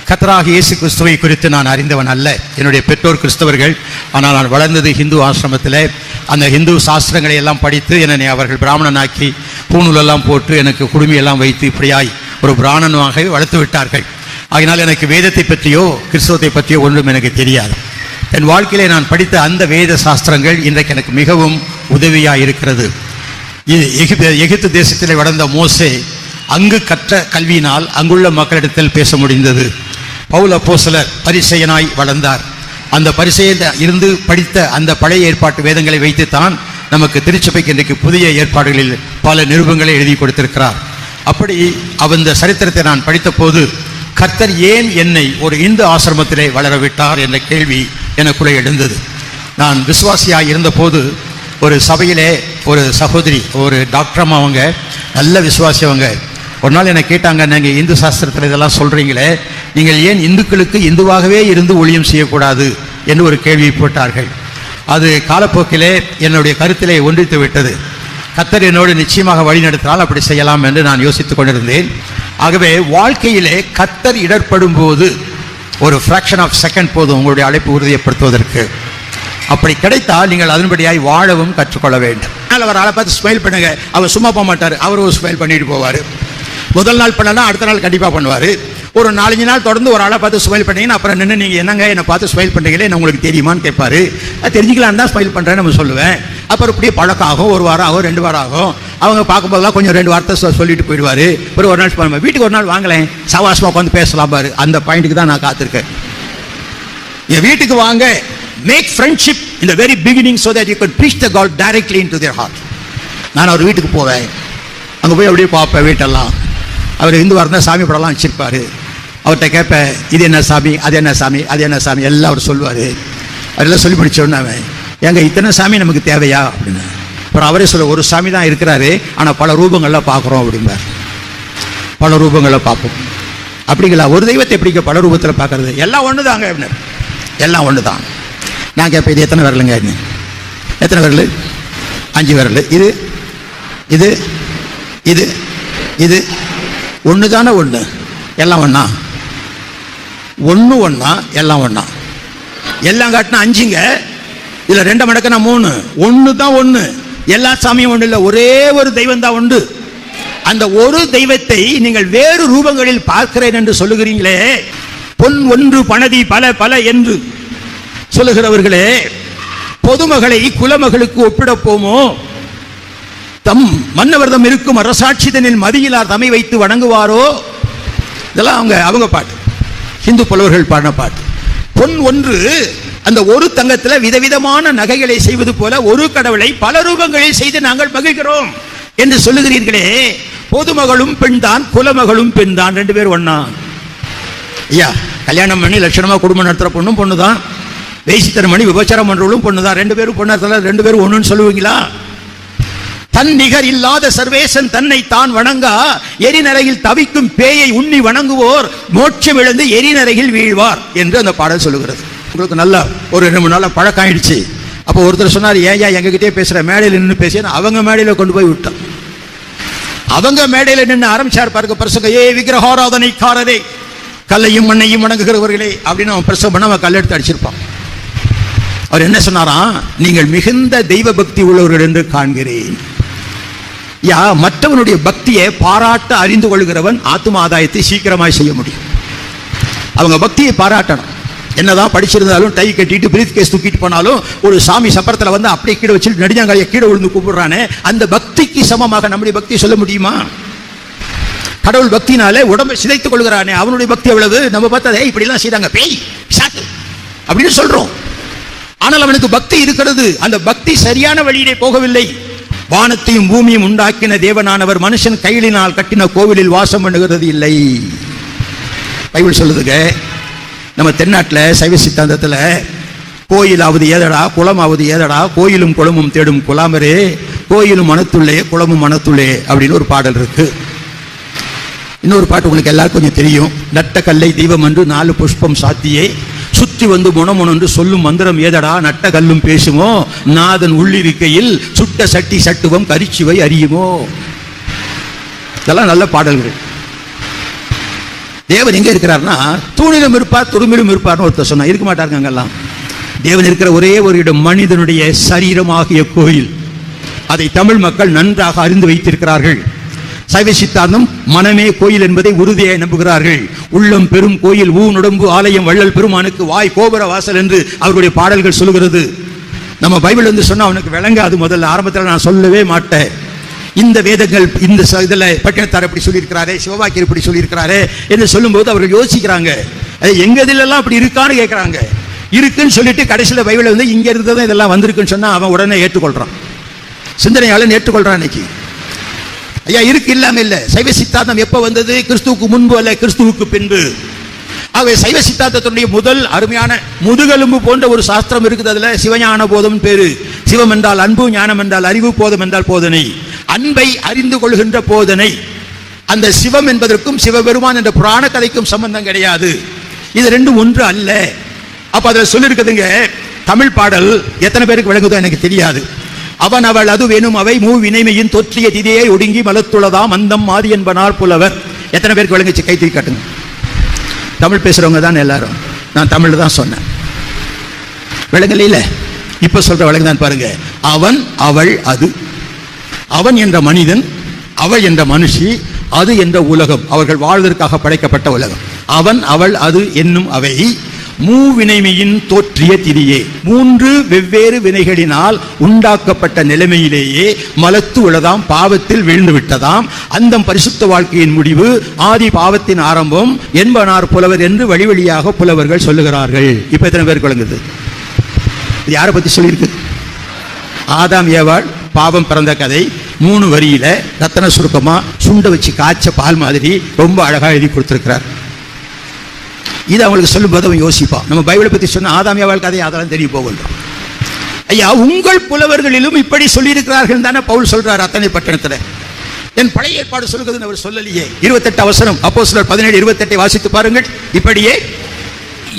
கர்த்தராகிய இயேசு கிறிஸ்துவை குறித்து நான் அறிந்தவன் அல்ல. என்னுடைய பெற்றோர் கிறிஸ்தவர்கள். ஆனால் நான் வளர்ந்தது ஹிந்து ஆசிரமத்தில். அந்த ஹிந்து சாஸ்திரங்களை எல்லாம் படித்து என்னை அவர்கள் பிராமணனாக்கி பூநூலெல்லாம் போட்டு எனக்கு குடுமையெல்லாம் வைத்து இப்படியாய் ஒரு பிராமணனாக வளர்த்து விட்டார்கள். ஆகினால் எனக்கு வேதத்தை பற்றியோ கிறிஸ்தவத்தை பற்றியோ ஒன்றும் எனக்கு தெரியாது. என் வாழ்க்கையிலே நான் படித்த அந்த வேத சாஸ்திரங்கள் இன்றைக்கு எனக்கு மிகவும் உதவியாக இருக்கிறது. எகிப்து தேசத்தில் வளர்ந்த மோசே அங்கு கற்ற கல்வியினால் அங்குள்ள மக்களிடத்தில் பேச முடிந்தது. பவுல் அப்போஸ்தலர் பரிசேயனாய் வளர்ந்தார். அந்த பரிசேயன் இருந்து படித்த அந்த பழைய ஏற்பாட்டு வேதங்களை வைத்துத்தான் நமக்கு திருச்சபைக்கு இன்றைக்கு புதிய ஏற்பாடுகளில் பல நிருபங்களை எழுதி கொடுத்திருக்கிறார். அப்படி அந்த சரித்திரத்தை நான் படித்த போது கர்த்தர் ஏன் என்னை ஒரு இந்து ஆசிரமத்திலே வளரவிட்டார் என்ற கேள்வி எனக்குள்ளே எழுந்தது. நான் விசுவாசியாக இருந்தபோது ஒரு சபையிலே ஒரு சகோதரி, ஒரு டாக்டர் அவங்க, நல்ல விசுவாசி அவங்க, ஒரு நாள் என்னை கேட்டாங்க, நீங்கள் இந்து சாஸ்திரத்தில் இதெல்லாம் சொல்கிறீங்களே, நீங்கள் ஏன் இந்துக்களுக்கு இந்துவாகவே இருந்து ஊழியம் செய்யக்கூடாது என்று ஒரு கேள்வி போட்டார்கள். அது காலப்போக்கிலே என்னுடைய கருத்திலே ஒன்றித்து விட்டது. கர்த்தர் என்னோடு நிச்சயமாக வழி நடத்தினால் அப்படி செய்யலாம் என்று நான் யோசித்துக் கொண்டிருந்தேன். ஆகவே வாழ்க்கையிலே கர்த்தர் இடர்படும் போது ஒரு ஃப்ராக்ஷன் ஆஃப் செகண்ட் போதும் உங்களுடைய அழைப்பு உறுதிப்படுத்துவதற்கு. அப்படி கிடைத்தால் நீங்கள் அதன்படியாய் வாழவும் கற்றுக்கொள்ள வேண்டும். அவர் ஆளை பார்த்து ஸ்மைல் பண்ணுங்க, அவர் சும்மா போக மாட்டார், அவர் ஒரு ஸ்மைல் பண்ணிட்டு போவார். முதல் நாள் பண்ணனா அடுத்த நாள் கண்டிப்பாக பண்ணுவார். ஒரு 4-5 நாள் தொடர்ந்து ஒரு ஆளை பார்த்து ஸ்மைல் பண்ணீங்கன்னா அப்புறம் நின்று நீங்கள் என்னங்க என்னை பார்த்து ஸ்மைல் பண்ணுறீங்களே, என்ன உங்களுக்கு தெரியுமான்னு கேட்பாரு. தெரிஞ்சுக்கலான்னு தான் ஸ்மைல் பண்ணுறேன்னு நம்ம சொல்லுவேன். அப்புறம் இப்படியே பழக்கம் ஆகும். 1 வாரம் ஆகும், 2 வாரம் ஆகும். அவங்க பார்க்கும்போதெல்லாம் கொஞ்சம் 2 வார்த்தை சொல்லிட்டு போயிடுவார். ஒரு நாள் பண்ணுவேன், வீட்டுக்கு ஒரு நாள் வாங்கலேன், சவாசமாக உட்காந்து பேசலாம் பாரு. அந்த பாயிண்ட்டுக்கு தான் நான் காத்திருக்கேன். என் வீட்டுக்கு வாங்க, make friendship in the very beginning so that you could preach the God directly into their heart. நான் அவர் வீட்டுக்கு போவேன், அங்கே போய் அப்படியே பார்ப்பேன் வீட்டெல்லாம். அவர் இந்துவாக இருந்தால் சாமி படம்லாம் வச்சுருப்பார். அவர்கிட்ட கேட்பேன், இது என்ன சாமி, அது என்ன சாமி, அது என்ன சாமி, எல்லாம் அவர் சொல்லுவார். அதெல்லாம் சொல்லி முடிச்சோன்னு ஏங்க இத்தனை சாமி நமக்கு தேவையா அப்படின்னு. அப்புறம் அவரே சொல்ல, ஒரு சாமி தான் இருக்கிறாரு, ஆனால் பல ரூபங்கள்லாம் பார்க்குறோம் அப்படிம்பார். பல ரூபங்களை பார்ப்போம். அப்படிங்களா, ஒரு தெய்வத்தை எப்படிங்க பல ரூபத்தில் பார்க்கறது? எல்லாம் ஒன்று தாங்க அப்படின்னார். எல்லாம் ஒன்று தான். நான் கேட்பேன், இது எத்தனை விரலுங்க? எத்தனை விரல்? 5 விரல். இது இது இது இது ஒன்று தானே? ஒன்று. எல்லாம் ஒன்றா? ஒன்று ஒன்றா? எல்லாம் ஒன்றா? எல்லாம் காட்டினா 5ங்க, இதில் 2 மடக்குனா 3. ஒன்று தான் ஒன்று. எல்லா சாமியும் ஒன்று இல்லை, ஒரே ஒரு தெய்வம் தான் உண்டு. அந்த ஒரு தெய்வத்தை நீங்கள் வேறு ரூபங்களில் பார்க்கிறேன் என்று சொல்லுகிறீங்களே, பொன் ஒன்று பணதி பல பல என்று சொல்லுகிறவர்களே, பொதுமகளை குலமகளுக்கு ஒப்பிடப் போமோ? தம் மன்னவர்தம் இருக்கும் அரசாட்சிதனில் மதியிலார் தம்மை வைத்து வணங்குவாரோ? இதெல்லாம் அவங்க பாட்டு, ஹிந்து புலவர்கள் பாடின பாட்டு. பொன் ஒன்று, அந்த ஒரு தங்கத்தில் விதவிதமான நகைகளை செய்வது போல ஒரு கடவுளை பல ரூபங்களில் செய்து நாங்கள் மகிழ்கிறோம் என்று சொல்லுகிறீர்களே, பொதுமகளும் பெண் தான், குலமகளும் பெண் தான், 2 பேரும் ஒண்ணா? ஐயா, கல்யாணம் பண்ணி லட்சணமா குடும்பம் நடத்துற பொண்ணும் பொண்ணு தான், வேசித்தனம் பண்ணி விபச்சாரம் பண்றவங்களும் பொண்ணு தான். 2 பேரும் பொண்ணு, 2 பேரும் ஒண்ணுன்னு சொல்லுவீங்களா? தன் நிகர் இல்லாத சர்வேசன் தன்னை தான் வணங்கா, எரிநரையில் தவிக்கும் பேயை உண்ணி வணங்குவோர் மோட்சம் இழந்து எரிநரையில் வீழ்வார் என்று அந்த பாடல் சொல்லுகிறது. உங்களுக்கு நல்லா ஒரு 2-3 நாள் பழக்கம் ஆயிடுச்சு. அப்போ ஒருத்தர் சொன்னார், ஏயா எங்ககிட்டே பேசுற, மேடையில் நின்று பேசிய அவங்க மேடையில கொண்டு போய் விட்டான். அவங்க மேடையில நின்று ஆரம்பிச்சார் பாருங்க பிரசங்க, ஏ விக்கிரகாராதனைக்காரரே, கல்லையும் மண்ணையும் வணங்குகிறவர்களே அப்படின்னு அவன் பிரசவம் பண்ண அவன் கல்லெடுத்து அடிச்சிருப்பான். அவர் என்ன சொன்னாராம், நீங்கள் மிகுந்த தெய்வ பக்தி உள்ளவர்கள் என்று காண்கிறேன். யா, மற்றவனுடைய பக்தியை பாராட்ட அறிந்து கொள்கிறவன் ஆத்தும ஆதாயத்தை சீக்கிரமாய் செய்ய முடியும். அவங்க பக்தியை பாராட்டணும். என்னதான் படிச்சிருந்தாலும், டை கட்டிட்டு பிரீத் கேஸ் தூக்கிட்டு போனாலும், ஒரு சாமி சப்பரத்தில் வந்து அப்படியே கீழே வச்சுட்டு நெடுஞ்சாங்காய கீழே விழுந்து கூப்பிடுறானே, அந்த பக்திக்கு சமமாக நம்முடைய பக்தி சொல்ல முடியுமா? கடவுள் பக்தினாலே உடம்பை சிதைத்துக் கொள்கிறானே, அவனுடைய பக்தி எவ்வளவு? நம்ம பார்த்ததே இப்படிலாம் செய்தாங்க, பேய் சாத்து அப்படின்னு சொல்றோம். ஆனால் அவனுக்கு பக்தி இருக்கிறது. அந்த பக்தி சரியான வழியிலே போகவில்லை. வானத்தையும் பூமியும் உண்டாக்கின தேவனானவர் மனுஷன் கையிலினால் கட்டின கோவிலில் வாசம் பண்ணுகிறது இல்லை. பைபிள் சொல்லுதுங்க, நம்ம தென்னாட்டில் சைவ சித்தாந்தத்தில் கோயிலாவது ஏதடா குளமாவது ஏதடா, கோயிலும் குளமும் தேடும் குலாமரே, கோயிலும் மனத்துள்ளே குளமும் மனத்துள்ளே அப்படின்னு ஒரு பாடல் இருக்கு. இன்னொரு பாட்டு உங்களுக்கு எல்லாருக்கும் கொஞ்சம் தெரியும். நட்ட கல்லை தெய்வம் என்று 4 புஷ்பம் சாத்தியே, சுற்றி வந்து முனமுன் என்று சொல்லும் மந்திரம் ஏதடா, நட்ட கல்லும் பேசுமோ, நாதன் உள்ளிருக்கையில் சுட்ட சட்டி சட்டுவம் கரிச்சுவை அறியுமோ. இதெல்லாம் நல்ல பாடல்கள். தேவன் எங்க இருக்கிறார்னா தூணிலும் இருப்பார் துரும்பிலும் இருப்பார்னு ஒருத்தர் சொன்னா, இருக்க மாட்டாருங்க அங்கெல்லாம். தேவன் இருக்கிற ஒரே ஒரு இடம் மனிதனுடைய சரீரமாகிய கோயில். அதை தமிழ் மக்கள் நன்றாக அறிந்து வைத்திருக்கிறார்கள். சைவ சித்தாந்தம் மனமே கோயில் என்பதை உறுதியாக நம்புகிறார்கள். உள்ளம் பெரும் கோயில், ஊனுடம்பு ஆலயம், வள்ளல் பெருமானுக்கு வாய் கோபுர வாசல் என்று அவருடைய பாடல்கள் சொல்லுகிறது. நம்ம பைபிள் வந்து சொன்னா அவனுக்கு விளங்காது. முதல்ல ஆரம்பத்தில் நான் சொல்லவே மாட்டேன். இந்த வேதங்கள் இந்த இதில் பட்டினத்தார் இப்படி சொல்லியிருக்கிறாரே, சிவவாக்கியர் இப்படி சொல்லியிருக்கிறாரே என்று சொல்லும்போது அவர்கள் யோசிக்கிறாங்க, எங்க இதிலெல்லாம் அப்படி இருக்கான்னு கேட்குறாங்க. இருக்குன்னு சொல்லிட்டு கடைசியில் பைபிள் வந்து இங்க இருந்ததும் இதெல்லாம் வந்திருக்குன்னு சொன்னா அவன் உடனே ஏற்றுக்கொள்றான். சிந்தனையாளன் ஏற்றுக்கொள்றான். இன்னைக்கு ஐயா இருக்கு, இல்லாம இல்ல. சைவ சித்தாந்தம் எப்ப வந்தது? கிறிஸ்துவுக்கு முன்பு அல்ல, கிறிஸ்துவுக்கு பின்பு. ஆகவே சைவ சித்தாந்தத்தினுடைய முதல் அருமையான முதுகெலும்பு போன்ற ஒரு சாஸ்திரம் இருக்குது. அதுல சிவஞான போதம் பேரு. சிவம் என்றால் அன்பு, ஞானம் என்றால் அறிவு, போதம் என்றால் போதனை. அன்பை அறிந்து கொள்கின்ற போதனை. அந்த சிவம் என்பதற்கும் சிவபெருமான் என்ற புராண கதைக்கும் சம்பந்தம் கிடையாது. இது ரெண்டும் ஒன்று அல்ல. அப்ப அதுல சொல்லிருக்குதுங்க, தமிழ் பாடல் எத்தனை பேருக்கு விளங்குதோ எனக்கு தெரியாது. அவன் அவள் அது வேணும் அவை மூ வினைமையின் தொற்றிய திதியை ஒடுங்கி மலத்துள்ளதாம் அந்தம் மாதி என்பனார் புலவர். எத்தனை பேருக்கு விளங்குச்சு? கை தூக்கி காட்டுங்க. தமிழ் பேசுறவங்க தான் எல்லாரும். நான் தமிழ் தான் சொன்னேன். விளங்கல? இப்ப சொல்ற விளங்குதான் பாருங்க. அவன் அவள் அது. அவன் என்ற மனிதன், அவள் என்ற மனுஷி, அது என்ற உலகம், அவர்கள் வாழ்வதற்காக படைக்கப்பட்ட உலகம். அவன் அவள் அது என்னும் அவை மூவினைமையின் தோற்றிய திதியே, மூன்று வெவ்வேறு வினைகளினால் உண்டாக்கப்பட்ட நிலைமையிலேயே மலத்து உள்ளதாம், பாவத்தில் வீழ்ந்து விட்டதாம். அந்த பரிசுத்த வாழ்க்கையின் முடிவு, ஆதி பாவத்தின் ஆரம்பம் என்பனார் புலவர் என்று வழி வழியாக புலவர்கள் சொல்லுகிறார்கள். இப்ப எத்தனை பேருக்கு விளங்குது? இது யாரை பத்தி சொல்லியிருக்கு? ஆதாம் ஏவாள் பாவம் பிறந்த கதை 3 வரியில ரத்தன சுருக்கமா சுண்ட வச்சு காய்ச்ச பால் மாதிரி ரொம்ப அழகா எழுதி கொடுத்திருக்கிறார். இது அவங்களுக்கு சொல்லும் போது அவன் யோசிப்பான். நம்ம பைபிளை பத்தி சொன்ன ஆதாம் ஏவாள் கதை அதெல்லாம் தெரிய போகின்றோம். ஐயா உங்கள் புலவர்களிலும் இப்படி சொல்லியிருக்கிறார்கள் தானே பவுல் சொல்றார் அத்தனை பட்டணத்துல. என் பழைய ஏற்பாடு சொல்லுகிறது அவர் சொல்லலையே. 28 வசனம் அப்போஸ்தலர் 17:28 வாசித்து பாருங்கள். இப்படியே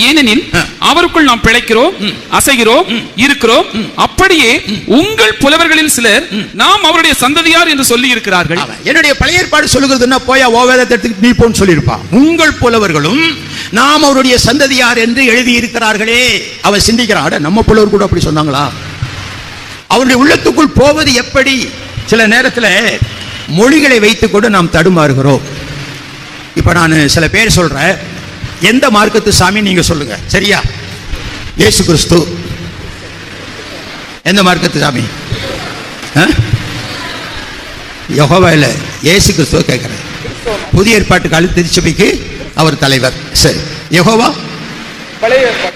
ஏனெனில் அவருக்குள் நாம் பிழைக்கிறோம், அசைகிறோம், இருக்கிறோம். அப்படியே உங்கள் புலவர்களில் சிலர் நாம் அவருடைய சந்ததியார் என்று சொல்லி இருக்கிறார்கள். என்னுடைய பழைய ஏற்பாடு சொல்லுகிறதுன்னா போயா ஓவேதத்துக்கு நீ போன்னு சொல்லியிருப்பான். உங்கள் புலவர்களும் நாம் அவருடைய சந்ததியார் என்று எழுதி இருக்கிறார்களே. அவன் சிந்திக்கிறான், நம்ம புலவர் கூட அப்படி சொன்னாங்களா? அவருடைய உள்ளத்துக்குள் போவது எப்படி? சில நேரத்தில் மொழிகளை வைத்துக் கொண்டு நாம் தடுமாறுகிறோம். இப்ப நான் சில பேர் சொல்றேன், எந்த மார்க்கத்து சாமி நீங்க சொல்லுங்க, சரியா? இயேசு கிறிஸ்து. எந்த மார்க்கத்து சாமி? யெகோவா இல்ல, இயேசு கிறிஸ்துவ கேட்கிறேன். புதிய ஏற்பாட்டுக்கு திருச்சபைக்கு அவர் தலைவர். சரி, யெகோவா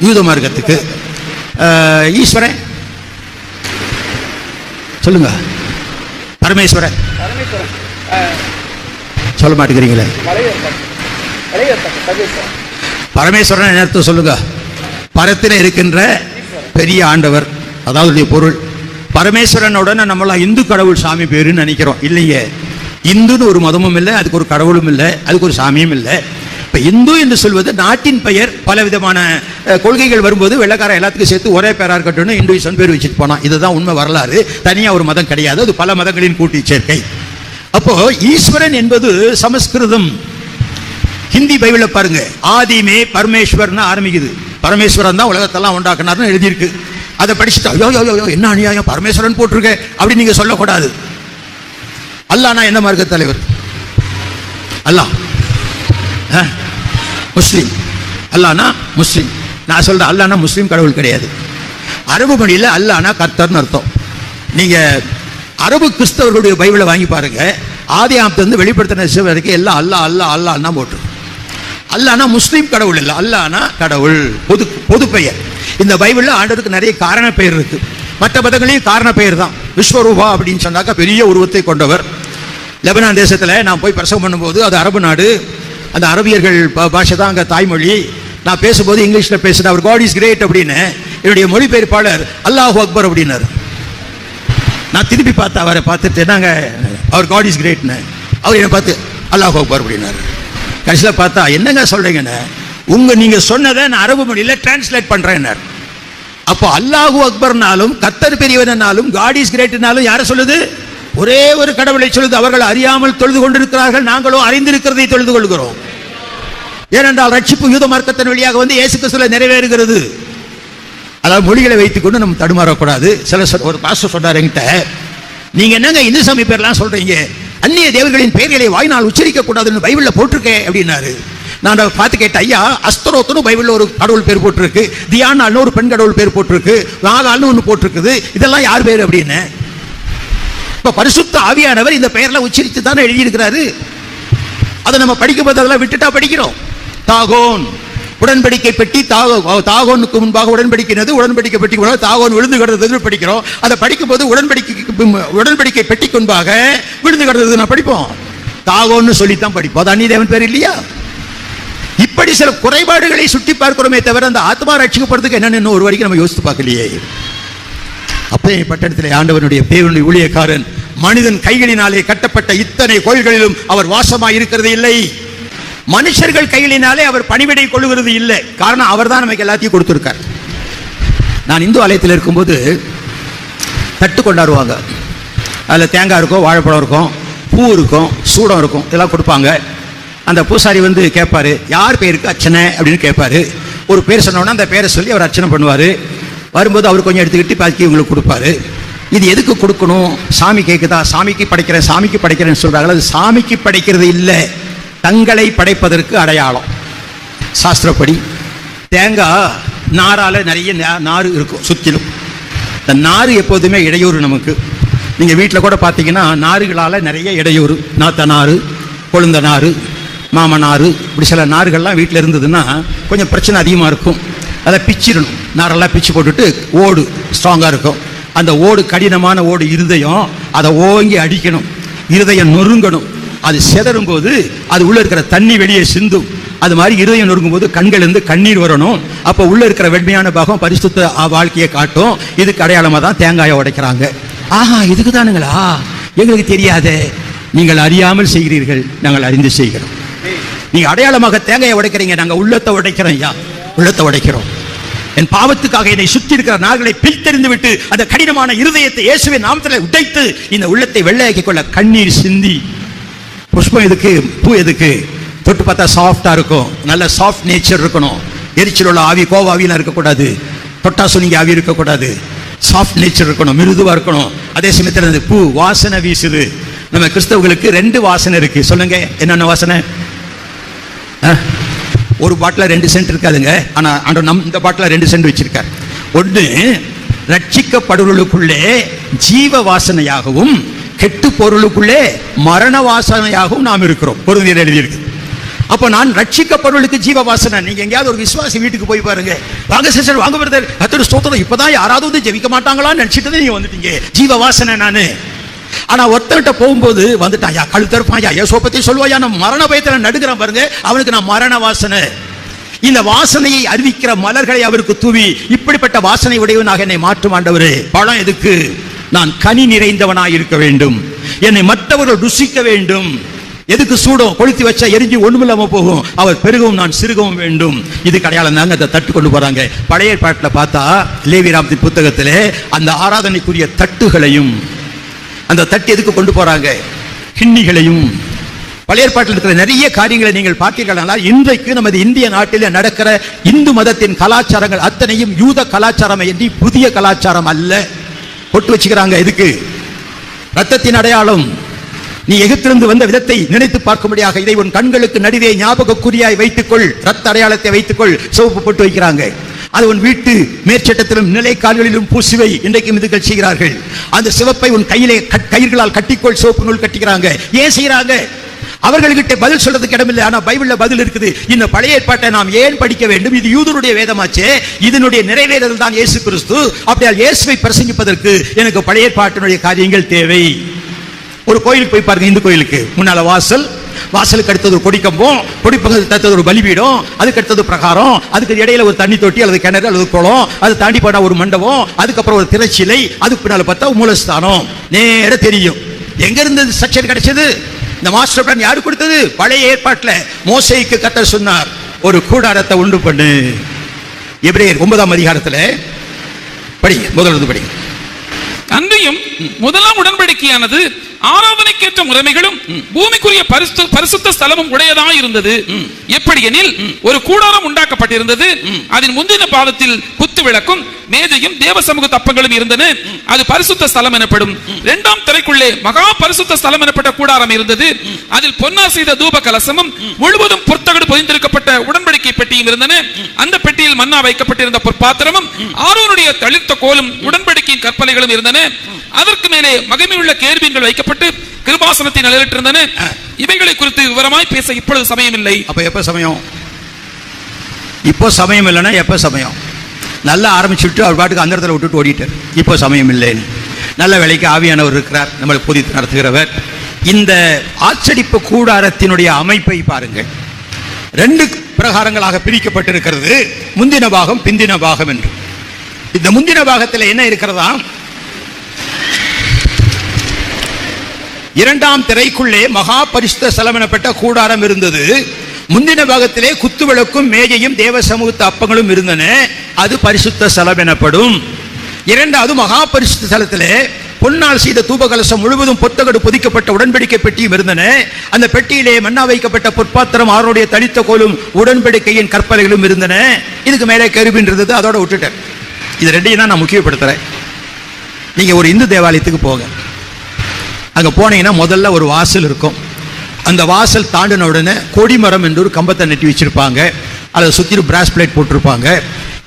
யூத மார்க்கத்துக்கு. ஈஸ்வரன் சொல்லுங்க. பரமேஸ்வரன் சொல்ல மாட்டேங்கிறீங்களே. பரமேஸ்வரன் என்ன அர்த்தம் சொல்லுங்க? பரத்தில் இருக்கின்ற பெரிய ஆண்டவர், அதாவது பொருள். பரமேஸ்வரனுடன் நம்மளாம் இந்து கடவுள் சாமி பேருன்னு நினைக்கிறோம். இல்லையே, இந்துன்னு ஒரு மதமும் இல்லை, அதுக்கு ஒரு கடவுளும் இல்லை, அதுக்கு ஒரு சாமியும் இல்லை. இப்ப இந்து என்று சொல்வது நாட்டின் பெயர். பல விதமான கொள்கைகள் வரும்போது வெள்ளக்கார எல்லாத்துக்கும் சேர்த்து ஒரே பேரா இருக்கட்டும் இந்துவிசம் பேர் வச்சுட்டு போனா. இதுதான் உண்மை வரலாறு. தனியா ஒரு மதம் கிடையாது, அது பல மதங்களின் கூட்டி சேர்க்கை. அப்போ ஈஸ்வரன் என்பது சமஸ்கிருதம். ஹிந்தி பைபிள பாருங்க, ஆதிமே பரமேஸ்வர்னு ஆரம்பிக்குது. பரமேஸ்வரன் தான் உலகத்தெல்லாம் உண்டாக்குனார்னு எழுதியிருக்கு. அதை படிச்சுட்டா யோ என்ன அநியாயம், பரமேஸ்வரன் போட்டிருக்க அப்படி நீங்க சொல்லக்கூடாது. அல்லாஹ்னா என்ன மார்க்க தலைவர்? அல்லாஹ் முஸ்லீம். அல்லாஹ்னா முஸ்லீம். நான் சொல்றேன், அல்லாஹ்னா முஸ்லீம் கடவுள் கிடையாது. அரபு மொழியில் அல்லாஹ்னா கர்த்தர்னு அர்த்தம். நீங்க அரபு கிறிஸ்தவர்களுடைய பைபிளை வாங்கி பாருங்க, ஆதி ஆமத்திலிருந்து வெளிப்படுத்தின வரைக்கும் எல்லாம் அல்லாஹ் அல்லாஹ் அல்லாஹ்னா போட்டு. அல்லாஹ்னா முஸ்லீம் கடவுள் இல்லை, அல்லாஹ்னா கடவுள், பொது பெயர். இந்த பைபிளில் ஆண்டவருக்கு நிறைய காரண பெயர் இருக்கு. மற்ற மதங்களையும் காரண பெயர் தான். விஸ்வரூபா அப்படின்னு சொன்னாக்கா பெரிய உருவத்தை கொண்டவர். லெபனான் தேசத்தில் நான் போய் பிரசவம் பண்ணும்போது, அது அரபு நாடு, அந்த அரபியர்கள் பாஷை தான் அங்கே தாய்மொழி. நான் பேசும்போது இங்கிலீஷில் பேசுகிறேன், அவர் காட் இஸ் கிரேட் அப்படின்னு. என்னுடைய மொழிபெயர்ப்பாளர் அல்லாஹு அக்பர் அப்படின்னாரு. நான் திருப்பி பார்த்து அவரை பார்த்துட்டு நாங்கள் அவர் காட் இஸ் கிரேட்னு, அவர் என்னை பார்த்து அல்லாஹு அக்பர் அப்படின்னாரு. கடைசியில் பார்த்தா என்னங்க சொல்றீங்கன்னு, நீங்க சொன்னதை நான் அரபு மொழியில் டிரான்ஸ்லேட் பண்றேன். அப்போ அல்லாஹு அக்பர்னாலும் கர்த்தர் பெரியவனாலும் காட் இஸ் கிரேட்னாலும் யாரை சொல்லுது? ஒரே ஒரு கடவுளை சொல்லுது. அவர்கள் அறியாமல் தொழுது கொண்டிருக்கிறார்கள், நாங்களோ அறிந்திருக்கிறதை தொழுது கொள்கிறோம். ஏனென்றால் ரட்சிப்பு யூத மார்க்கத்தின் வழியாக வந்து இயேசு கிறிஸ்துவிலே நிறைவேறுகிறது. அதாவது மொழிகளை வைத்துக்கொண்டு நம்ம தடுமாறக்கூடாது. ஒரு பாஸ்டர் சொன்னார் என்கிட்ட, நீங்க என்னங்க இந்து சாமி பேர்லாம் சொல்றீங்க, அந்நிய தேவர்களின் பெயர்களை வாய்நாள் உச்சரிக்க கூடாதுன்னு பைபிள்ல போட்டிருக்கேன் அப்படின்னாரு. நான் பார்த்து கேட்டேன், ஐயா அஸ்தரோத்துன்னு பைபிள்ல ஒரு கடவுள் பேர் போட்டிருக்கு, தியானால்னு ஒரு பெண் கடவுள் பேர் போட்டிருக்கு, நாகால்னு ஒன்று போட்டிருக்குது, இதெல்லாம் யார் பேர் அப்படின்னு. இப்ப பரிசுத்த ஆவியானவர் இந்த பெயர்ல உச்சரித்து தானே எழுதியிருக்கிறாரு. அதை நம்ம படிக்கும் போது அதெல்லாம் விட்டுட்டா படிக்கிறோம். தாகோன் உடன்படிக்கை பெட்டி, தாகோனுக்கு முன்பாக உடன்படிக்கிறது, உடன்படிக்கை பெட்டி தாகோன் விழுந்து கிடந்தது படிக்கிறோம். அதை படிக்கும் போது உடன்படிக்கை பெட்டிக்கு முன்பாக விழுந்து கிடந்தது நான் படிப்போம். தாகோன்னு சொல்லித்தான் படிப்போம். அது அந்நிய தேவன் பேர் இல்லையா? இப்படி சில குறைபாடுகளை சுட்டி பார்க்கிறோமே தவிர அந்த ஆத்மா ரட்சிக்கப்படுறதுக்கு என்னன்னு ஒரு வரைக்கும் நம்ம யோசித்து பார்க்கலையே. அப்பே பட்டணத்தில் ஆண்டவனுடைய தேவனுடைய ஊழியக்காரன் மனிதன் கைகளினாலே கட்டப்பட்ட இத்தனை கோயில்களிலும் அவர் வாசமாய் இருக்கிறது இல்லை. மனுஷர்கள் கைகளினாலே அவர் பணிவிடை கொள்ளுகிறது இல்லை. காரணம் அவர் தான் நமக்கு எல்லாத்தையும் கொடுத்திருக்கார். நான் இந்து ஆலயத்தில் இருக்கும்போது தட்டு கொண்டாடுவாங்க. அதில் தேங்காய் இருக்கும், வாழைப்பழம் இருக்கும், பூ இருக்கும், சூடம் இருக்கும், இதெல்லாம் கொடுப்பாங்க. அந்த பூசாரி வந்து கேட்பாரு, யார் பேருக்கு அர்ச்சனை அப்படின்னு கேட்பாரு. ஒரு பேர் சொன்னோன்னா அந்த பேரை சொல்லி அவர் அர்ச்சனை பண்ணுவார். வரும்போது அவர் கொஞ்சம் எடுத்துக்கிட்டு பாக்கி இவங்களுக்கு கொடுப்பாரு. இது எதுக்கு கொடுக்கணும்? சாமி கேட்குதா? சாமிக்கு படைக்கிறேன்னு சொல்றாங்க. அது சாமிக்கு படைக்கிறது இல்லை, தங்களை படைப்பதற்கு அடையாளம். சாஸ்திரப்படி தேங்காய் நாரால நிறைய நாறு இருக்கும் சுற்றிலும். இந்த நாறு எப்போதுமே இடையூறு நமக்கு. நீங்கள் வீட்டில் கூட பார்த்தீங்கன்னா நாறுகளால் நிறைய இடையூறு. நாத்த நாறு, கொழுந்த நாறு, மாமநாறு, இப்படி சில நாறுகள்லாம் வீட்டில் இருந்ததுன்னா கொஞ்சம் பிரச்சனை அதிகமாக இருக்கும். அதை பிச்சிடணும். நாரெல்லாம் பிச்சு போட்டுட்டு ஓடு ஸ்ட்ராங்காக இருக்கும். அந்த ஓடு கடினமான ஓடு இருதயம், அதை ஓங்கி அடிக்கணும். இருதயம் நொறுங்கணும். அது செதறும் போது அது உள்ள இருக்கிற தண்ணி வெளியே சிந்தும். அது மாதிரி இருதயம் நொறுங்கும் போது கண்கள் இருந்து கண்ணீர் வரணும். அப்போ உள்ள இருக்கிற வெண்மையான பாகம் பரிசுத்த வாழ்க்கையை காட்டும். இதுக்கு அடையாளமாக தான் தேங்காயை உடைக்கிறாங்க. ஆஹா, இதுக்கு தானுங்களா? எங்களுக்கு தெரியாதே. நீங்கள் அறியாமல் செய்கிறீர்கள், நாங்கள் அறிந்து செய்கிறோம். நீங்க அடையாளமாக தேங்காயை உடைக்கிறீங்க, நாங்கள் உள்ளத்தை உடைக்கிறோம். ஐயா, உள்ளத்தை உடைக்கிறோம். என் பாவத்துக்காக என்னை சுற்றி இருக்கிற நாள்களை பிரித்தெறிந்து விட்டு அந்த கடினமான இருதயத்தை இயேசுவின் நாமத்தில் உடைத்து இந்த உள்ளத்தை வெள்ளையாக்கிக் கொள்ள கண்ணீர் சிந்தி. புஷ்பம் எதுக்கு? பூ எதுக்கு? தொட்டு பார்த்தா சாஃப்டா இருக்கும். நல்ல சாஃப்ட் நேச்சர் இருக்கணும். எரிச்சல் உள்ள ஆவி, கோவாவிலாம் இருக்கக்கூடாது. தொட்டா சொன்னீங்க ஆவி இருக்கக்கூடாது. சாஃப்ட் நேச்சர் இருக்கணும், மிருதுவா இருக்கணும். அதே சமயத்தில் அந்த பூ வாசனை வீசுது. நம்ம கிறிஸ்தவர்களுக்கு 2 வாசனை இருக்கு. சொல்லுங்க, என்னென்ன வாசனை? ஒரு பாட்டில் 2 சென்ட் இருக்காதுங்க. ஆனா இந்த பாட்டில் 2 சென்ட் வச்சிருக்கார். ஒன்று ரட்சிக்கப்படுவர்களுக்குள்ளே ஜீவ வாசனையாகவும் கெட்டு பொருளுக்குள்ளே மரண வாசனையாகவும் நாம் இருக்கிறோம். பொருந்தியர் எழுதியிருக்கு. அப்போ நான் ரட்சிக்கப்படுவர்களுக்கு ஜீவ வாசனை. நீங்க எங்கேயாவது ஒரு விசுவாசி வீட்டுக்கு போய் பாருங்க, வாங்க சிஸ்டர், வாங்க பிரதர், கர்த்தருடைய ஸ்தோத்திரம், இப்பதான் யாராவது வந்து ஜெபிக்க மாட்டாங்களான்னு நினைச்சிட்டு நீங்க வந்துட்டீங்க. ஜீவ வாசனை நானு. ஆனா ஒருத்தர்கிட்ட போகும்போது வந்துட்டான், யா கழுத்தருப்பான், யா சோப்பத்தை சொல்லுவாயா, நான் மரண பயத்தில் நடுக்கிறேன் பாருங்க, அவனுக்கு நான் மரண வாசனை. இந்த வாசனையை அறிவிக்கிற மலர்களை அவருக்கு தூவி, இப்படிப்பட்ட வாசனை உடையவனாக என்னை மாற்றும் ஆண்டவரே. பழம் எதுக்கு? நான் கனி நிறைந்தவனாய் இருக்க வேண்டும், என்னை மற்றவர்கள் ருசிக்க வேண்டும். எதுக்கு? சூடம் கொளுத்தி வச்சா எரிஞ்சு ஒண்ணுமில்லாம போகும், அவர் பெருகவும் நான் சிறுகவும் வேண்டும். இது அடையாளம் தாங்க. அதை தட்டு கொண்டு போறாங்க. பழைய ஏற்பாட்டில் பார்த்தா லேவியராமத்தின் புத்தகத்திலே அந்த ஆராதனைக்குரிய தட்டுகளையும், அந்த தட்டு எதுக்கு கொண்டு போறாங்க? கிண்ணிகளையும். பழைய ஏற்பாட்டில் இருக்கிற நிறைய காரியங்களை நீங்கள் பார்த்தீர்களானால் இன்றைக்கு நமது இந்திய நாட்டில் நடக்கிற இந்து மதத்தின் கலாச்சாரங்கள் அத்தனையும் யூத கலாச்சாரம் என்று புதிய கலாச்சாரம் அல்ல. பொட்டு வச்சுக்கிறாங்க. எதுக்கு? ரத்தத்தின் அடையாளம். நீ எகிப்திலிருந்து வந்த விதத்தை நினைத்து பார்க்கும்படியாக இதை உன் கண்களுக்கு நடுவே ஞாபக குறியாய் வைத்துக்கொள், ரத்த அடையாளத்தை வைத்துக்கொள். சிவப்பு போட்டு வைக்கிறாங்க. அது உன் வீட்டு மேற்சட்டத்திலும் நிலைக்கால்களிலும் பூசுவை இன்றைக்கும் இதுகள் செய்கிறார்கள். அந்த சிவப்பை உன் கையிலே கயிர்களால் கட்டிக்கொள், சிவப்பு நூல் கட்டிக்கிறாங்க. ஏன் செய்யறாங்க? அவர்கள்கிட்ட பதில் சொல்றதுக்கு இடமில்லை. ஆனா பைபிள்ல பதில் இருக்குது. இந்த பழைய ஏற்பாட்டை நாம் ஏன் படிக்க வேண்டும்? இது யூதருடைய வேதமாச்சே. இதனுடைய நிறைவேறுதல் தான் இயேசு கிறிஸ்து. அப்படியால் இயேசுவை பிரசங்கிப்பதற்கு எனக்கு பழைய ஏற்பாட்டினுடைய காரியங்கள் தேவை. ஒரு கோயிலுக்கு போய் பாருங்க. இந்து கோயிலுக்கு முன்னால வாசல், வாசலுக்கு அடுத்தது ஒரு கொடிக்கம்பம், கொடிப்பக்கத்துக்கு அடுத்தது ஒரு பலிபீடம், அதுக்கு அடுத்தது பிரகாரம், அதுக்கு இடையில ஒரு தண்ணி தொட்டி அல்லது கிணறு அல்லது குளம், அது தாண்டி போனா ஒரு மண்டபம், அதுக்கப்புறம் ஒரு திரைச்சிலை, அதுக்கு பின்னால பார்த்தா மூலஸ்தானம். நேர தெரியும். எங்க இருந்து ஸ்ட்ரக்சர் கிடைச்சது? இந்த மாஸ்டர் பிளான் யாரு கொடுத்தது? பழைய ஏற்பாட்டில் மோசேக்கு கர்த்தர் சொன்னார், ஒரு கூடாரத்தை உண்டு பண்ணு. எபிரேயர் 9ஆம் அதிகாரத்தில் படிங்க, முதலிருந்து படிங்க. அன்றியும் முதலாம் உடன்படிக்கையானது ஆராதனைக்கேற்ற முறைமைகளும் பூமிக்குரிய பரிசுத்த ஸ்தலமும் உடையதாக இருந்தது. எப்படி எனில், ஒரு கூடாரம் உண்டாக்கப்பட்டிருந்தது. அதன் முந்தின பாதத்தில் குத்து விளக்கும் மேஜையும் தேவ சமூக தப்பங்களும் இருந்தன. அது பரிசுத்த ஸ்தலம் எனப்படும். இரண்டாம் திரைக்குள்ளே மகா பரிசுத்த ஸ்தலம் எனப்பட்ட கூடாரம் இருந்தது. அதில் பொன்னார் செய்த தூப கலசமும் முழுவதும் பொற்தகடு பொதிந்திருக்கப்பட்ட உடன்படிக்கை பெட்டியும் இருந்தன. அந்த பெட்டியில் மன்னா வைக்கப்பட்டிருந்த பொற்பாத்திரமும் ஆரோனுடைய தளிர்த்த கோலும் உடன்படிக்கையின் கற்பனைகளும் இருந்தன. அதற்கு மேலே மகிமையுள்ள கேருபீன்கள் வைக்கப்பட்டு கிருபாசனத்தை நிலையிட்டிருந்தன. இவைகளை குறித்து விவரமாய் பேச இப்பொழுது சமயம் இல்லை. அப்ப எப்ப சமயம்? இப்போ சமயம் இல்லைன்னா எப்ப சமயம்? நல்லா ஆரம்பிச்சுட்டு அவர் பாட்டுக்கு அந்த இடத்துல விட்டுட்டு ஓடிட்டார். இப்போ சமயம் இல்லைன்னு. நல்ல வேலைக்கு ஆவியானவர் இருக்கிறார், நம்மளை போதித்து நடத்துகிறவர். இந்த ஆச்சரிப்பு கூடாரத்தினுடைய அமைப்பை பாருங்கள். 2 பிரகாரங்களாக பிரிக்கப்பட்டிருக்கிறது, முந்தின பாகம் பிந்தின பாகம் என்று. இந்த முந்தின பாகத்தில் என்ன இருக்கிறதா? 2ஆம் திரைக்குள்ளே மகா பரிசுத்த ஸ்தலம் எனப்பட்ட கூடாரம் இருந்தது. முந்தின பாகத்திலே குத்து விளக்கும் மேஜையும் தேவ சமூகத்து அப்பங்களும் இருந்தன. அது பரிசுத்த ஸ்தலம் எனப்படும். 2வது மகா பரிசுத்த ஸ்தலத்திலே பொன்னால் செய்த தூபகலசம் முழுவதும் பொத்தகடு பொதிக்கப்பட்ட உடன்படிக்கை பெட்டியும் இருந்தன. அந்த பெட்டியிலே மன்னா வைக்கப்பட்ட பொற்பாத்திரம் ஆரோனுடைய தளித்த கோலும் உடன்படிக்கையின் கற்பனைகளும் இருந்தன. இதுக்கு மேலே கருபின் இருந்தது, அதோட விட்டுட்டேன். இது 2ஐயும் தான் நான் முக்கியப்படுத்துறேன். நீங்க ஒரு இந்து தேவாலயத்துக்கு போங்க. அங்க போனீங்கன்னா முதல்ல ஒரு வாசல் இருக்கும். அந்த வாசல் தாண்டின உடனே கொடிமரம் என்று ஒரு கம்பத்தை நட்டி வச்சிருப்பாங்க. அதை சுற்றி பிராஸ் பிளேட் போட்டிருப்பாங்க.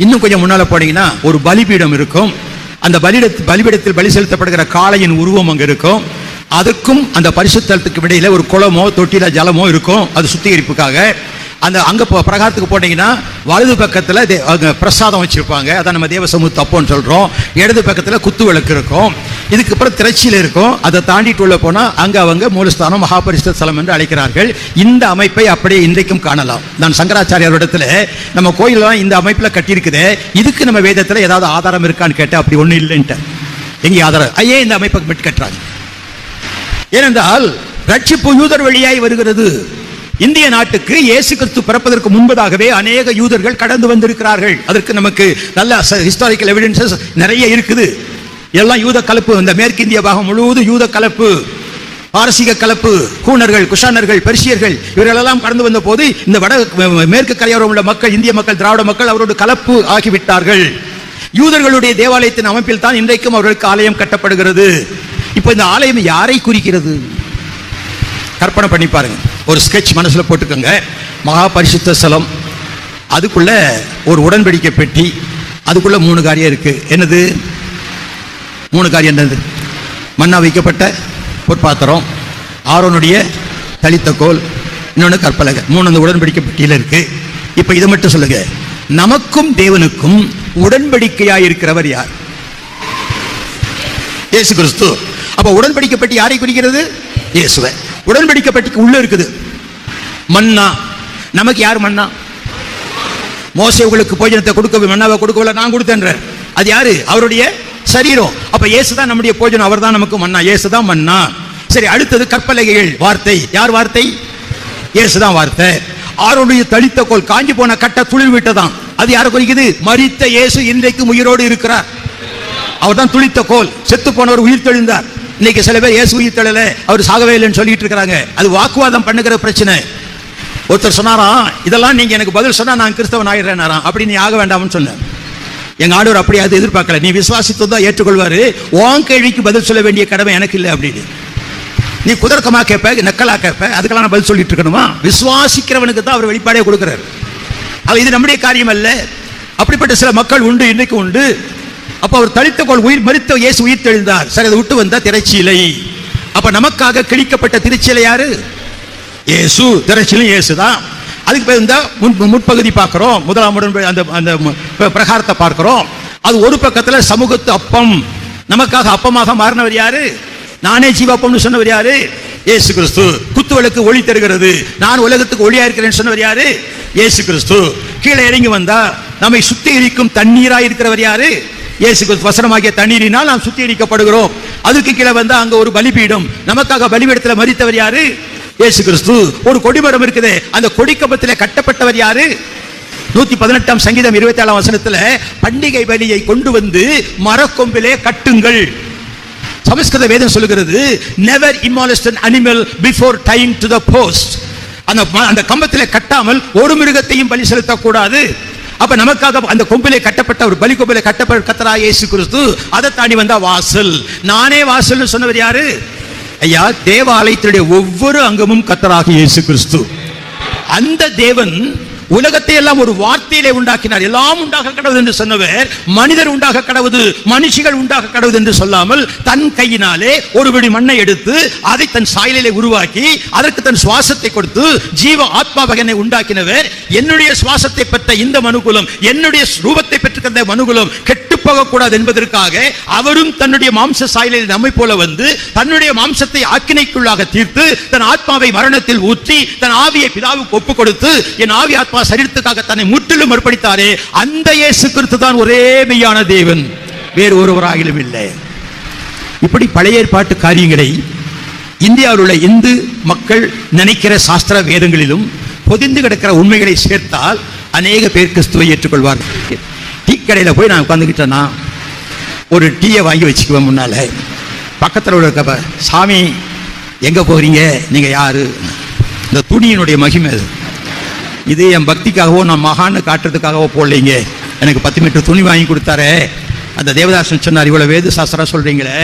இன்னும் கொஞ்சம் முன்னால போனீங்கன்னா ஒரு பலிபீடம் இருக்கும். அந்த பலிபீடத்தில் பலி செலுத்தப்படுகிற காளையின் உருவம் அங்க இருக்கும். அதுக்கும் அந்த பரிசுத்தலத்துக்கு இடையில ஒரு குளமோ தொட்டில ஜலமோ இருக்கும், அது சுத்திகரிப்புக்காக. அந்த அங்க பிரகாரத்துக்கு போனீங்கன்னா வலது பக்கத்துல பிரசாதம் வச்சிருப்பாங்க, அதான் நம்ம தேவ சமூக தப்போன்னு சொல்றோம். இடது பக்கத்துல குத்து விளக்கு இருக்கும். இதுக்கு அப்புறம் திரைச்சியில் இருக்கும். அதை தாண்டிட்டு உள்ள போனா அங்க அவங்க மூலஸ்தானம் மகாபரிசுத்த ஸ்தலம் என்று அழைக்கிறார்கள். இந்த அமைப்பை அப்படியே இன்றைக்கும் காணலாம். நான் சங்கராச்சாரியாரிடத்துல நம்ம கோயிலெல்லாம் இந்த அமைப்புல கட்டியிருக்குது, இதுக்கு நம்ம வேதத்துல ஏதாவது ஆதாரம் இருக்கான்னு கேட்டேன். அப்படி ஒண்ணு இல்லைன்ட்டு. எங்க ஆதாரம்? ஐயே இந்த அமைப்பை மிட் கட்டுறாங்க. ஏனென்றால் ரட்சிப்பு யூதர் வழியாய் வருகிறது. இந்திய நாட்டுக்கு இயேசு கிறிஸ்து பிறப்பதற்கு முன்பதாகவே அநேக யூதர்கள் கடந்து வந்திருக்கிறார்கள். அதற்கு நமக்கு நல்ல ஹிஸ்டாரிக்கல் எவிடன்சஸ் நிறைய இருக்குது. எல்லாம் யூத கலப்பு. இந்த மேற்கிந்திய பாகம் முழுவதும் யூத கலப்பு, பாரசீக கலப்பு, கூனர்கள், குஷானர்கள், பெர்சியர்கள் இவர்களெல்லாம் கடந்து வந்த போது இந்த மேற்கு கரையோரம் உள்ள மக்கள், இந்திய மக்கள், திராவிட மக்கள் அவரோடு கலப்பு ஆகிவிட்டார்கள். யூதர்களுடைய தேவாலயத்தின் அமைப்பில் தான் இன்றைக்கும் அவர்களுக்கு ஆலயம் கட்டப்படுகிறது. இப்போ இந்த ஆலயம் யாரை குறிக்கிறது? கற்பனை பண்ணி பாருங்க. ஒரு ஸ்கெட்ச் மனசுல போட்டுக்கோங்க. மகா பரிசுத்த ஸ்தலம், அதுக்குள்ள ஒரு உடன்படிக்கை பெட்டி, அதுக்குள்ள 3 காரியம் இருக்கு. என்னது 3 காரியம்? என்னது? மன்னா வைக்கப்பட்ட பொற்பாத்திரம், ஆரோனுடைய தளித்த கோல், இன்னொன்று கற்பலகை. 3 அந்த உடன்படிக்கை பெட்டியில இருக்கு. இப்ப இதை மட்டும் சொல்லுங்க, நமக்கும் தேவனுக்கும் உடன்படிக்கையாய் இருக்கிறவர் யார்? இயேசு கிறிஸ்து. அப்ப உடன்படிக்கை பெட்டி யாரை குறிக்கிறது? இயேசுவை. உடன்படிக்கை பெட்டிக்கு உள்ள இருக்குது மன்னா. நமக்கு யார் மன்னா? மோசே உங்களுக்கு போஜனத்தை கொடுக்க மன்னாவை கொடுக்கவில்லை, நான் கொடுத்தேன்ற. அது யாரு? அவருடைய சரீரம். அப்ப இயேசுதான் நம்முடைய போஜனம், அவர் தான் நமக்கு மன்னா. இயேசுதான் மன்னா. சரி, அடுத்தது கற்பலகைகள். வார்த்தை. யார் வார்த்தை? இயேசுதான் வார்த்தை. ஆரோனுடைய தளித்த கோல், காஞ்சி போன கட்ட துளிர் விட்டதான். அது யாரை குறிக்குது? மரித்த இயேசு இன்றைக்கும் உயிரோடு இருக்கிறார். அவர் தான் துளித்த கோல். செத்து போனவர் உயிர் தெழுந்தார். இன்னைக்கு சில பேர் இயேசு உயிர் தெழல, அவர் சாகவே இல்லைன்னு சொல்லிட்டு இருக்கிறாங்க. அது வாக்குவாதம் பண்ணுகிற பிரச்சனை. ஒருத்தர் சொன்னாராம், இதெல்லாம் நீங்க எனக்கு பதில் சொன்னா நான் கிறிஸ்தவன் ஆயிடுறேன், அப்படி நீ ஆக வேண்டாம்னு சொன்ன. எங்க ஆண்டவர் அப்படி அது எதிர்பார்க்கல. நீ விசுவாசித்ததான் ஏற்றுக்கொள்வாரு, உன் கேள்விக்கு பதில் சொல்ல வேண்டிய கடமை எனக்கு இல்லை அப்படின்னு. நீ குதர்க்கமா கேட்ப, நக்கலா கேட்ப, அதுக்கெல்லாம் நான் பதில் சொல்லிட்டு இருக்கணுமா? விசுவாசிக்கிறவனுக்கு தான் அவர் வெளிப்பாடே கொடுக்கிறார். இது நம்முடைய காரியம் அல்ல. அப்படிப்பட்ட சில மக்கள் உண்டு, இன்னைக்கு உண்டு. அப்ப அவர் தளித்த கோல், உயிர் மரித்த இயேசு உயிர் தெழுந்தார். சரி, அதை விட்டு வந்த திரைச்சீலை. அப்ப நமக்காக கிழிக்கப்பட்ட திருச்சீலை யாரு? இயேசு. திரைச்சீலை இயேசுதான். அதுக்கு பேர் இந்த முற்பகுதி பார்க்கிறோம், முதலாம் அந்த பிரகாரத்தை பார்க்கிறோம். அது ஒரு பக்கத்துல சமூகத்து அப்பம், நமக்காக அப்பமாக மாறினவர் யாரு? நானே ஜீவாப்பம்னு சொன்னவர் யாரு? இயேசு கிறிஸ்து. குத்துவிளக்கு ஒளி தருகிறது, நான் உலகத்துக்கு ஒளியா இருக்கிறேன்னு சொன்னவர் யாரு? இயேசு கிறிஸ்து. கீழே இறங்கி வந்தா நம்மை சுத்திகரிக்கும் தண்ணீராய் இருக்கிறவர் யாரு? இயேசு கிறிஸ்து. வசனமாகிய தண்ணீரினால் நாம் சுத்திகரிக்கப்படுகிறோம். அதுக்கு கீழே வந்தா அங்க ஒரு பலிபீடம், நமக்காக பலிபீடத்தில் மரித்தவர் யாரு? இயேசு கிறிஸ்து. ஒரு கொடிமரம் இருக்குது, அந்த கொடிக்கம்பத்தில் கட்டப்பட்டவர் யாரு? 118 சங்கீதம் 27 வசனத்துல பண்டிகை பலியை கொண்டு வந்து மரக்கொம்பிலே கட்டுங்கள். சமஸ்கிருத வேதம் சொல்லுகிறது, never இம்மோலஸ்ட் an animal before tying to the post. அந்த கம்பத்திலே கட்டாமல் ஒரு மிருகத்தையும் பலி செலுத்தக்கூடாது. அப்ப நமக்காக அந்த கொம்பிலே கட்டப்பட்ட ஒரு பலி கொம்பிலே கட்டப்பட்ட கர்த்தராகிய இயேசு கிறிஸ்து, அதை தாண்டி வந்தா வாசல். நானே வாசல்னு சொன்னவர் யாரு? ஐயா, தேவாலயத்தினுடைய ஒவ்வொரு அங்கமும் கர்த்தராகிய இயேசு கிறிஸ்து. அந்த தேவன் உலகத்தை எல்லாம் ஒரு வார்த்தையிலே உண்டாக்கினார். எல்லாம் உண்டாக கடவுது என்று சொன்னவர், மனிதர் உண்டாக கடவுது, மனுஷிகள் உண்டாக கடவுது என்று சொல்லாமல் தன் கையினாலே ஒரு பிடி மண்ணை எடுத்து அதை தன் சாயலிலே உருவாக்கி அதற்கு தன் சுவாசத்தை கொடுத்து ஜீவ ஆத்மாவகனை உண்டாக்கினவர். என்னுடைய சுவாசத்தை பெற்ற இந்த மனுகுலம், என்னுடைய ரூபத்தை பெற்றிருக்கிற மனுகுலம் கெட்டு போகக்கூடாது என்பதற்காக அவரும் தன்னுடைய மாம்ச சாயலில் நம்மை போல வந்து தன்னுடைய மாம்சத்தை ஆக்கினைக்குள்ளாக தீர்த்து தன் ஆத்மாவை மரணத்தில் ஊற்றி தன் ஆவியை பிதாவுக்கு ஒப்பு கொடுத்து என் ஆவி ஆத்மா சரீரத்துக்காக தன்னை முற்றிலும் அர்ப்பணித்தாரே, அந்த இயேசு கிறிஸ்து தான் ஒரே மெய்யான தேவன், வேறு ஒருவராகிலும் இல்லை. இப்படி பழைய ஏற்பாட்டு காரியங்களை இந்தியாவில் உள்ள இந்து மக்கள் நினைக்கிற சாஸ்திர வேதங்களிலும் பொதிந்து கிடக்கிற உண்மைகளை சேர்த்தால் அநேக பேர் கிறிஸ்துவை ஏற்றுக்கொள்வார்கள். டீ கடையில் போய் நான் உட்காந்துக்கிட்டேன்னா ஒரு டீயை வாங்கி வச்சுக்குவேன். முன்னால பக்கத்தில் உள்ள சாமி எங்க போகிறீங்க, நீங்க யாரு? இந்த துணியினுடைய மகிமை அது. இது என் பக்திக்காகவோ நான் மகான்னு காட்டுறதுக்காகவோ போடலைங்க. எனக்கு 10 மீட்டர் துணி வாங்கி கொடுத்தாரு. அந்த தேவதாசன் சொன்னார், இவ்வளவு வேத சாஸ்திரம் சொல்றீங்களே,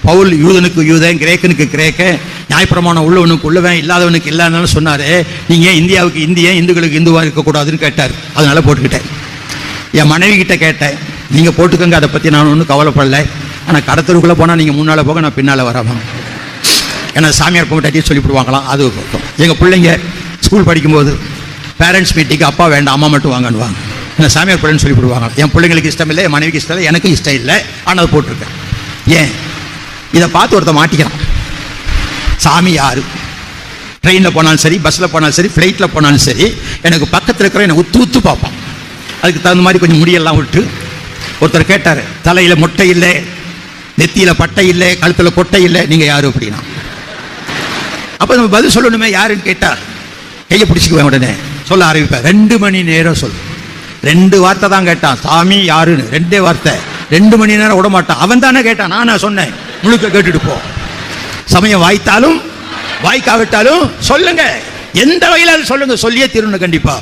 பவுல் யூதனுக்கு யூதன், கிரேக்கனுக்கு கிரேக்கன், நியாயப்பிரமாணம் உள்ளவனுக்கு உள்ளவன், இல்லாதவனுக்கு இல்லாதவனு சொன்னாரு. நீங்க இந்தியாவுக்கு இந்தியன், இந்துக்களுக்கு இந்துவா இருக்கக்கூடாதுன்னு கேட்டார். அதனால போட்டுக்கிட்டேன். என் மனைவி கிட்ட கேட்டேன், நீங்க போட்டுக்கோங்க, அதை பத்தி நான் ஒன்றும் கவலைப்படலை. ஆனால் கடத்தருக்குள்ள போனா நீங்க முன்னால போக, நான் பின்னால வராமா. ஏன்னா சாமியார் பொங்கட்டாட்டி சொல்லிவிடுவாங்களாம். அது எங்க பிள்ளைங்க ஸ்கூல் படிக்கும்போது பேரண்ட்ஸ் மீட்டிங்கு அப்பா வேண்டாம் அம்மா மட்டும் வாங்கன்னுவாங்க. என்ன சாமியார் பிள்ளைன்னு சொல்லிவிடுவாங்க. என் பிள்ளைங்களுக்கு இஷ்டம் இல்லை, என் மனைவிக்கு இஷ்டம் இல்லை, எனக்கு இஷ்டம் இல்லை, ஆனால் அது போட்டிருக்கேன். ஏன் இதை பார்த்து ஒருத்த மாட்டிக்கிறான். சாமி யாரு? ட்ரெயினில் போனாலும் சரி, பஸ்ஸில் போனாலும் சரி, ஃப்ளைட்டில் போனாலும் சரி, எனக்கு பக்கத்தில் இருக்கிற என்னை உத்து உத்து பார்ப்பான். அதுக்கு தகுந்த மாதிரி கொஞ்சம் முடியெல்லாம் விட்டு ஒருத்தர் கேட்டார், தலையில் மொட்டை இல்லை, நெத்தியில் பட்டை இல்லை, கழுத்தில் கொட்டை இல்லை, நீங்கள் யாரு அப்படின்னா. அப்போ நம்ம பதில் சொல்லணுமே, யாருன்னு கேட்டா கையை பிடிச்சிக்குவேன். உடனே சொல்ல ஆரம்பிப்பேன். 2 மணி நேரம் சொல்லு. 2 வார்த்தை தான் கேட்டான், சாமி யாருன்னு 2 வார்த்தை. 2 மணி நேரம் விட மாட்டான். அவன் தானே கேட்டான், நான் சொன்னேன் முழுக்க கேட்டுட்டு போ. சமயம் வாய்த்தாலும் வாய்க்காவிட்டாலும் சொல்லுங்க, எந்த வகையில சொல்லுங்க, சொல்லியே தீரணும் கண்டிப்பா.